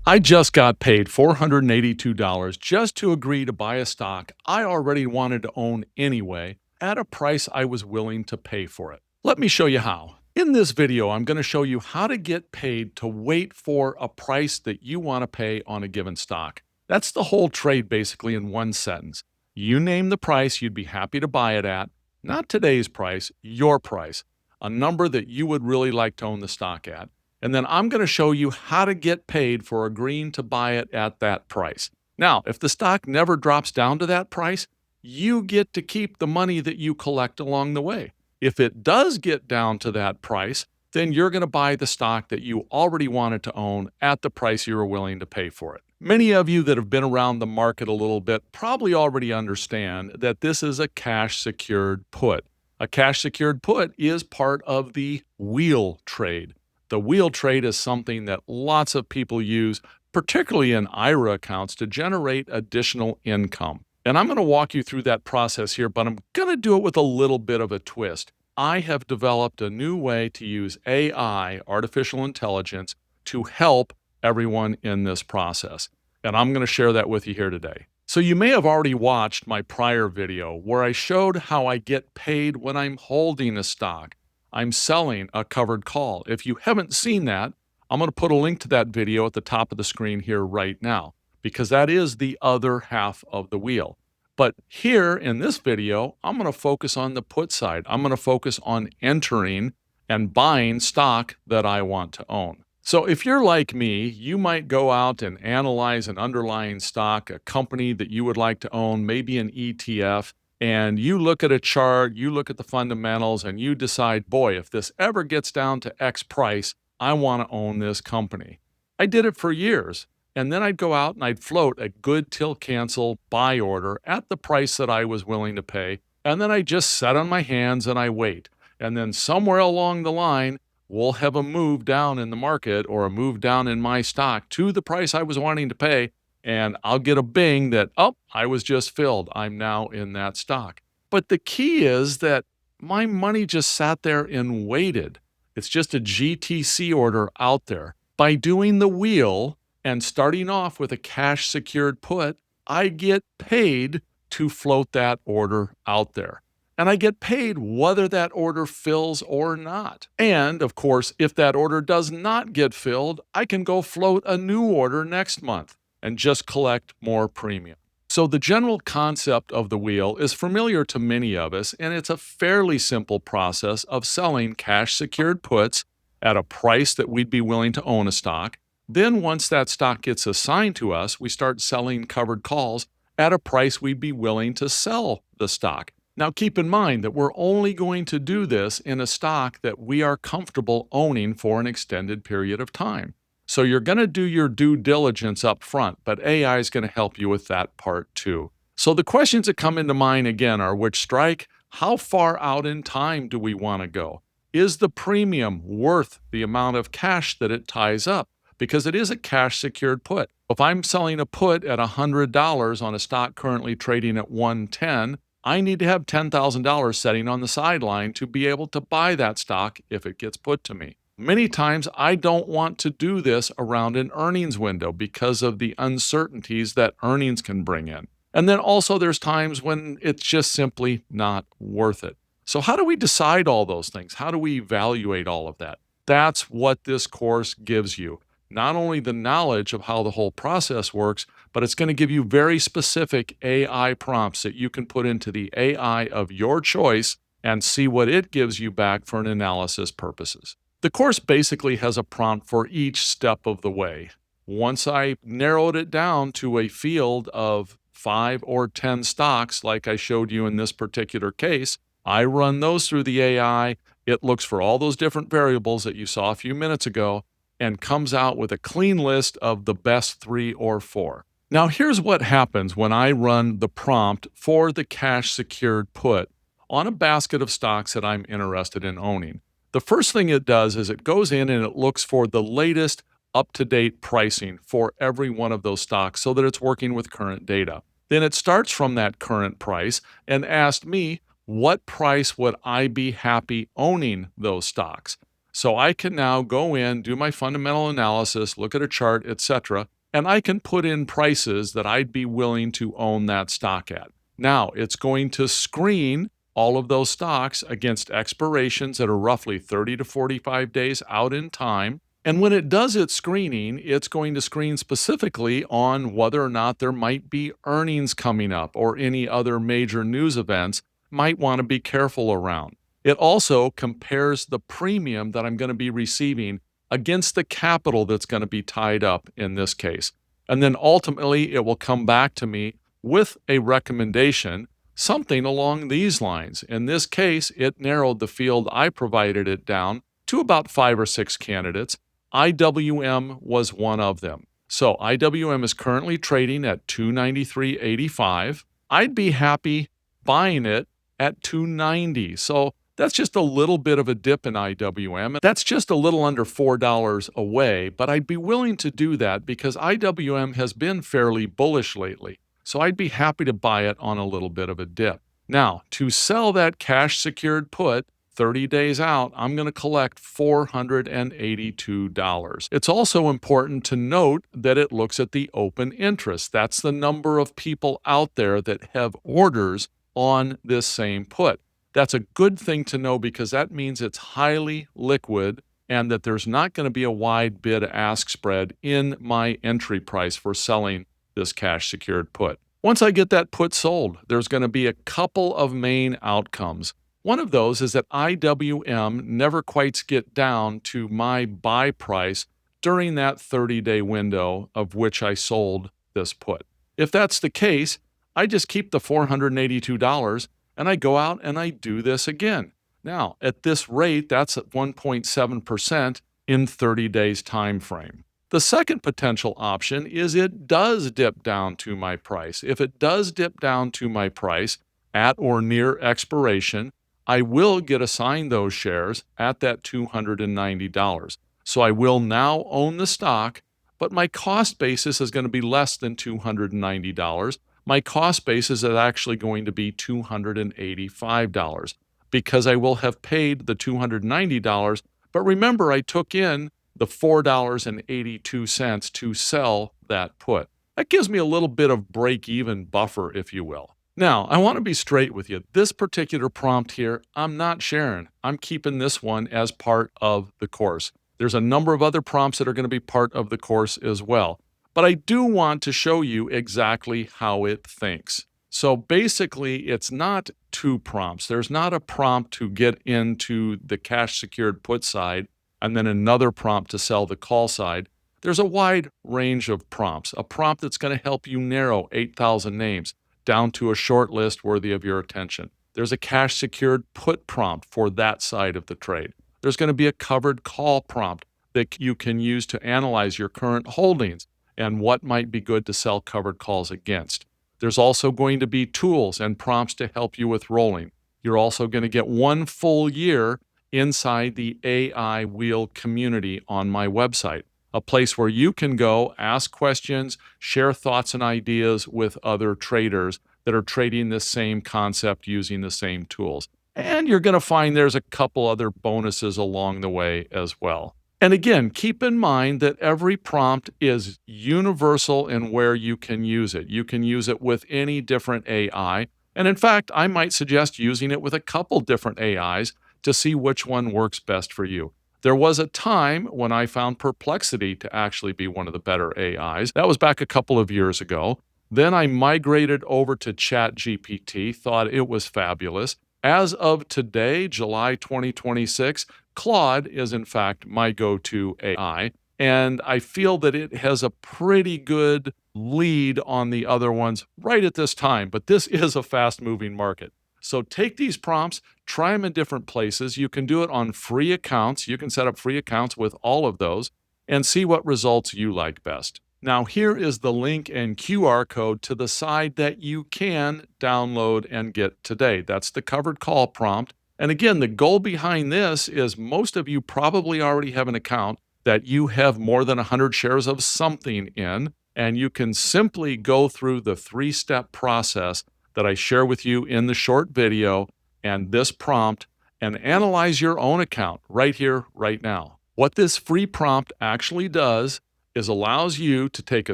I just got paid $482 just to agree to buy a stock I already wanted to own anyway at a price I was willing to pay for it. Let me show you how. In this video, I'm going to show you how to get paid to wait for a price that you want to pay on a given stock. That's the whole trade basically in one sentence. You name the price you'd be happy to buy it at, not today's price, your price, a number that you would really like to own the stock at. And then I'm going to show you how to get paid for agreeing to buy it at that price. Now, if the stock never drops down to that price, you get to keep the money that you collect along the way. If it does get down to that price, then you're going to buy the stock that you already wanted to own at the price you were willing to pay for it. Many of you that have been around the market a little bit probably already understand that this is a cash secured put. A cash secured put is part of the wheel trade. The wheel trade is something that lots of people use, particularly in IRA accounts, to generate additional income. And I'm going to walk you through that process here, but I'm going to do it with a little bit of a twist. I have developed a new way to use AI, artificial intelligence, to help everyone in this process. And I'm going to share that with you here today. So you may have already watched my prior video where I showed how I get paid when I'm holding a stock. I'm selling a covered call. If you haven't seen that, I'm going to put a link to that video at the top of the screen here right now, because that is the other half of the wheel. But here in this video, I'm going to focus on the put side. I'm going to focus on entering and buying stock that I want to own. So if you're like me, you might go out and analyze an underlying stock, a company that you would like to own, maybe an ETF, and you look at a chart, you look at the fundamentals, and you decide, boy, if this ever gets down to X price, I want to own this company. I did it for years, and then I'd go out and I'd float a good till cancel buy order at the price that I was willing to pay, and then I just sit on my hands and I wait. And then somewhere along the line, we'll have a move down in the market or a move down in my stock to the price I was wanting to pay, and I'll get a bing that, oh, I was just filled. I'm now in that stock. But the key is that my money just sat there and waited. It's just a GTC order out there. By doing the wheel and starting off with a cash secured put, I get paid to float that order out there. And I get paid whether that order fills or not. And of course, if that order does not get filled, I can go float a new order next month and just collect more premium. So the general concept of the wheel is familiar to many of us, and it's a fairly simple process of selling cash secured puts at a price that we'd be willing to own a stock. Then once that stock gets assigned to us, we start selling covered calls at a price we'd be willing to sell the stock. Now keep in mind that we're only going to do this in a stock that we are comfortable owning for an extended period of time. So you're going to do your due diligence up front, but AI is going to help you with that part too. So the questions that come into mind again are which strike, how far out in time do we want to go? Is the premium worth the amount of cash that it ties up? Because it is a cash secured put. If I'm selling a put at $100 on a stock currently trading at $110, I need to have $10,000 sitting on the sideline to be able to buy that stock if it gets put to me. Many times I don't want to do this around an earnings window because of the uncertainties that earnings can bring in. And then also there's times when it's just simply not worth it. So how do we decide all those things? How do we evaluate all of that? That's what this course gives you. Not only the knowledge of how the whole process works, but it's going to give you very specific AI prompts that you can put into the AI of your choice and see what it gives you back for an analysis purposes. The course basically has a prompt for each step of the way. Once I narrowed it down to a field of 5 or 10 stocks, like I showed you in this particular case, I run those through the AI. It looks for all those different variables that you saw a few minutes ago and comes out with a clean list of the best 3 or 4. Now, here's what happens when I run the prompt for the cash secured put on a basket of stocks that I'm interested in owning. The first thing it does is it goes in and it looks for the latest up-to-date pricing for every one of those stocks so that it's working with current data. Then it starts from that current price and asks me, what price would I be happy owning those stocks? So I can now go in, do my fundamental analysis, look at a chart, etc., and I can put in prices that I'd be willing to own that stock at. Now, it's going to screen all of those stocks against expirations that are roughly 30 to 45 days out in time. And when it does its screening, it's going to screen specifically on whether or not there might be earnings coming up or any other major news events might want to be careful around. It also compares the premium that I'm going to be receiving against the capital that's going to be tied up in this case. And then ultimately, it will come back to me with a recommendation, something along these lines. In this case, it narrowed the field I provided it down to about 5 or 6 candidates. IWM was one of them. So IWM is currently trading at $293.85. I'd be happy buying it at $290. So that's just a little bit of a dip in IWM. That's just a little under $4 away, but I'd be willing to do that because IWM has been fairly bullish lately. So I'd be happy to buy it on a little bit of a dip. Now, to sell that cash secured put 30 days out, I'm going to collect $482. It's also important to note that it looks at the open interest. That's the number of people out there that have orders on this same put. That's a good thing to know because that means it's highly liquid and that there's not going to be a wide bid-ask spread in my entry price for selling this cash secured put. Once I get that put sold, there's going to be a couple of main outcomes. One of those is that IWM never quite gets down to my buy price during that 30-day window of which I sold this put. If that's the case, I just keep the $482 and I go out and I do this again. Now, at this rate, that's at 1.7% in 30 days time frame. The second potential option is it does dip down to my price. If it does dip down to my price at or near expiration, I will get assigned those shares at that $290. So I will now own the stock, but my cost basis is going to be less than $290. My cost basis is actually going to be $285 because I will have paid the $290. But remember, I took in the $4.82 to sell that put. That gives me a little bit of break-even buffer, if you will. Now, I want to be straight with you. This particular prompt here, I'm not sharing. I'm keeping this one as part of the course. There's a number of other prompts that are going to be part of the course as well. But I do want to show you exactly how it thinks. So basically, it's not two prompts. There's not a prompt to get into the cash secured put side and then another prompt to sell the call side. There's a wide range of prompts. A prompt that's going to help you narrow 8,000 names down to a short list worthy of your attention. There's a cash secured put prompt for that side of the trade. There's going to be a covered call prompt that you can use to analyze your current holdings and what might be good to sell covered calls against. There's also going to be tools and prompts to help you with rolling. You're also going to get 1 full year inside the AI Wheel community on my website, a place where you can go, ask questions, share thoughts and ideas with other traders that are trading the same concept using the same tools. And you're going to find there's a couple other bonuses along the way as well. And again, keep in mind that every prompt is universal in where you can use it. You can use it with any different AI. And in fact, I might suggest using it with a couple different AIs to see which one works best for you. There was a time when I found Perplexity to actually be one of the better AIs. That was back a couple of years ago. Then I migrated over to ChatGPT, thought it was fabulous. As of today, July 2026, Claude is in fact my go-to AI, and I feel that it has a pretty good lead on the other ones right at this time, but this is a fast-moving market. So take these prompts, try them in different places. You can do it on free accounts. You can set up free accounts with all of those and see what results you like best. Now, here is the link and QR code to the side that you can download and get today. That's the covered call prompt. And again, the goal behind this is most of you probably already have an account that you have more than 100 shares of something in, and you can simply go through the 3-step process that I share with you in the short video and this prompt and analyze your own account right here, right now. What this free prompt actually does is allows you to take a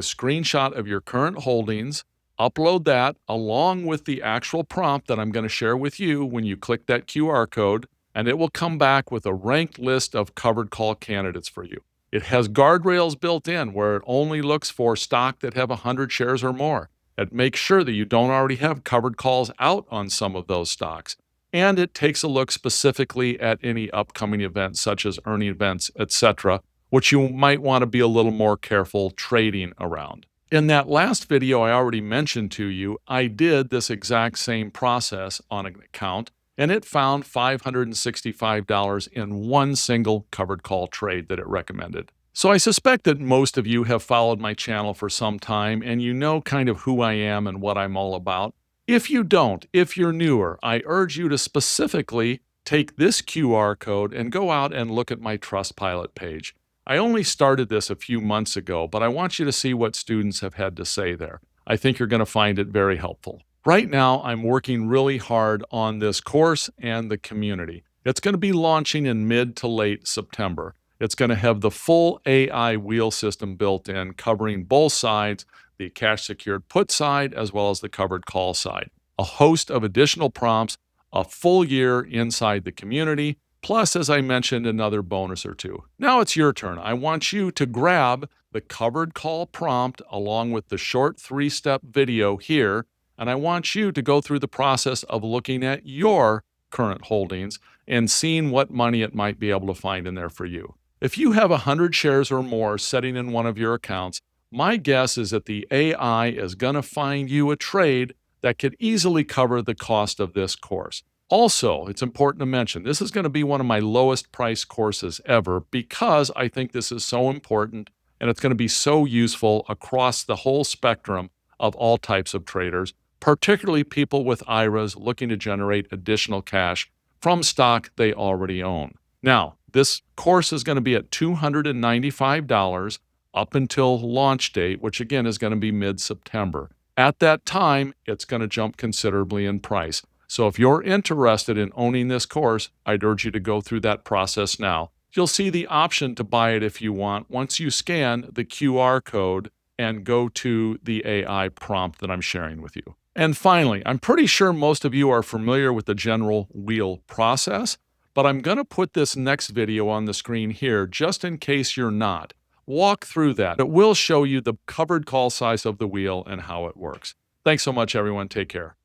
screenshot of your current holdings, upload that along with the actual prompt that I'm going to share with you when you click that QR code, and it will come back with a ranked list of covered call candidates for you. It has guardrails built in where it only looks for stock that have 100 shares or more. It makes sure that you don't already have covered calls out on some of those stocks. And it takes a look specifically at any upcoming events such as earning events, etc., which you might want to be a little more careful trading around. In that last video I already mentioned to you, I did this exact same process on an account, and it found $565 in one single covered call trade that it recommended. So I suspect that most of you have followed my channel for some time and you know kind of who I am and what I'm all about. If you don't, if you're newer, I urge you to specifically take this QR code and go out and look at my Trustpilot page. I only started this a few months ago, but I want you to see what students have had to say there. I think you're going to find it very helpful. Right now, I'm working really hard on this course and the community. It's going to be launching in mid to late September. It's going to have the full AI wheel system built in, covering both sides, the cash secured put side as well as the covered call side. A host of additional prompts, a full year inside the community, plus, as I mentioned, another bonus or two. Now it's your turn. I want you to grab the covered call prompt along with the short 3-step video here, and I want you to go through the process of looking at your current holdings and seeing what money it might be able to find in there for you. If you have 100 shares or more sitting in one of your accounts, my guess is that the AI is going to find you a trade that could easily cover the cost of this course. Also, it's important to mention, this is going to be one of my lowest price courses ever because I think this is so important and it's going to be so useful across the whole spectrum of all types of traders, particularly people with IRAs looking to generate additional cash from stock they already own. Now, this course is going to be at $295 up until launch date, which again is going to be mid-September. At that time, it's going to jump considerably in price. So if you're interested in owning this course, I'd urge you to go through that process now. You'll see the option to buy it if you want once you scan the QR code and go to the AI prompt that I'm sharing with you. And finally, I'm pretty sure most of you are familiar with the general wheel process, but I'm going to put this next video on the screen here just in case you're not. Walk through that. It will show you the covered call size of the wheel and how it works. Thanks so much, everyone. Take care.